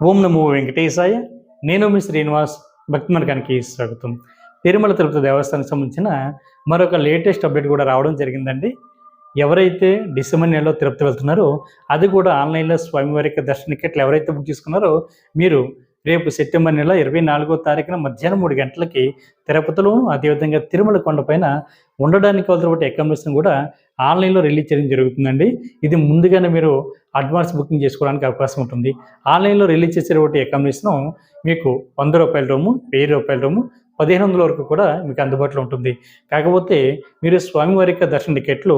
ఓం నమో వెంకటేశాయ. నేను మీ శ్రీనివాస్. భక్తి మార్గానికి స్వాగతం. తిరుమల తిరుపతి దేవస్థానానికి సంబంధించిన మరొక లేటెస్ట్ అప్డేట్ కూడా రావడం జరిగిందండి. ఎవరైతే డిసెంబర్ నెలలో తిరుపతి వెళ్తున్నారో అది కూడా ఆన్లైన్లో స్వామివారి యొక్క దర్శన టికెట్లు ఎవరైతే బుక్ చేసుకున్నారో మీరు రేపు సెప్టెంబర్ నెల 24వ తారీఖున మధ్యాహ్నం 3 గంటలకి తిరుపతిలోను అదేవిధంగా తిరుమల కొండపైన ఉండడానికి అవసరమైన అకామిడేషన్ కూడా ఆన్లైన్లో రిలీజ్ చేయడం జరుగుతుందండి. ఇది ముందుగానే మీరు అడ్వాన్స్ బుకింగ్ చేసుకోవడానికి అవకాశం ఉంటుంది. ఆన్లైన్లో రిలీజ్ చేసేటువంటి అకామిడేషను మీకు ₹100 రూము, ₹1000 రూము, 1500 వరకు కూడా మీకు అందుబాటులో ఉంటుంది. కాకపోతే మీరు స్వామివారి యొక్క దర్శన టికెట్లు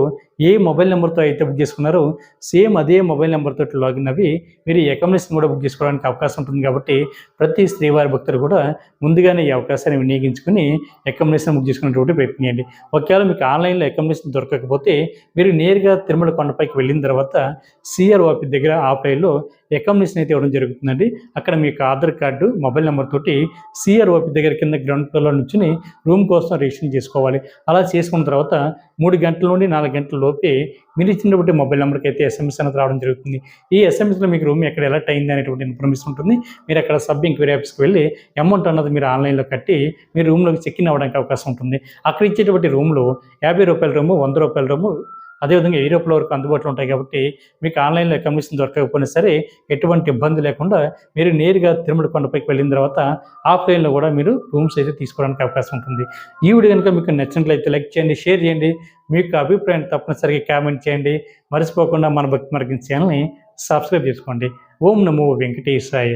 ఏ మొబైల్ నెంబర్తో అయితే బుక్ చేసుకున్నారో సేమ్ అదే మొబైల్ నెంబర్తో లాగిన్ అవి మీరు ఈ అకామిడేషన్ కూడా బుక్ చేసుకోవడానికి అవకాశం ఉంటుంది. కాబట్టి ప్రతి శ్రీవారి భక్తులు కూడా ముందుగానే ఈ అవకాశాన్ని వినియోగించుకుని అకామిడేషన్ బుక్ చేసుకునేటువంటి ప్రయత్నం చేయండి. ఒకవేళ మీకు ఆన్లైన్లో అకామిడేషన్ దొరకకపోతే మీరు నేరుగా తిరుమల కొండపైకి వెళ్ళిన తర్వాత సిఆర్ఓ ఆఫీస్ దగ్గర ఆఫ్లైన్లో అకామిడేషన్ అయితే ఇవ్వడం జరుగుతుందండి. అక్కడ మీకు ఆధార్ కార్డు, మొబైల్ నెంబర్ తోటి సిఆర్ఓ ఆఫీస్ దగ్గర కింద గ్రౌండ్ ఫ్లోర్లో నుంచి రూమ్ కోసం రిజిస్ట్రేషన్ చేసుకోవాలి. అలా చేసుకున్న తర్వాత 3 గంటల నుండి 4 గంటల లోపే మీరు ఇచ్చినటువంటి మొబైల్ నెంబర్కి అయితే ఎస్ఎంఎస్ అనేది రావడం జరుగుతుంది. ఈ ఎస్ఎంఎస్లో మీకు రూమ్ ఎక్కడ ఎలర్ట్ అయింది అనేటువంటి ఇన్ఫర్మేషన్ ఉంటుంది. మీరు అక్కడ సబ్ ఎంక్వైరీ ఆఫీస్కి వెళ్ళి అమౌంట్ అన్నది మీరు ఆన్లైన్లో కట్టి మీ రూమ్లోకి చెక్ ఇన్ అవ్వడానికి అవకాశం ఉంటుంది. అక్కడ ఇచ్చేటువంటి రూమ్లో ₹50 రూము, ₹100 రూము, అదేవిధంగా ₹1000 వరకు అందుబాటులో ఉంటాయి. కాబట్టి మీకు ఆన్లైన్లో అకామిడేషన్ దొరకకపోయినా సరే ఎటువంటి ఇబ్బంది లేకుండా మీరు నేరుగా తిరుమల కొండపైకి వెళ్ళిన తర్వాత ఆఫ్లైన్లో కూడా మీరు రూమ్స్ అయితే తీసుకోవడానికి అవకాశం ఉంటుంది. ఈ వీడియో కనుక మీకు నచ్చినట్లయితే లైక్ చేయండి, షేర్ చేయండి. మీ యొక్క అభిప్రాయాన్ని తప్పనిసరిగా కామెంట్ చేయండి. మర్చిపోకుండా మన భక్తి మార్గం ఛానల్ని సబ్స్క్రైబ్ చేసుకోండి. ఓం నమో వెంకటేశాయ.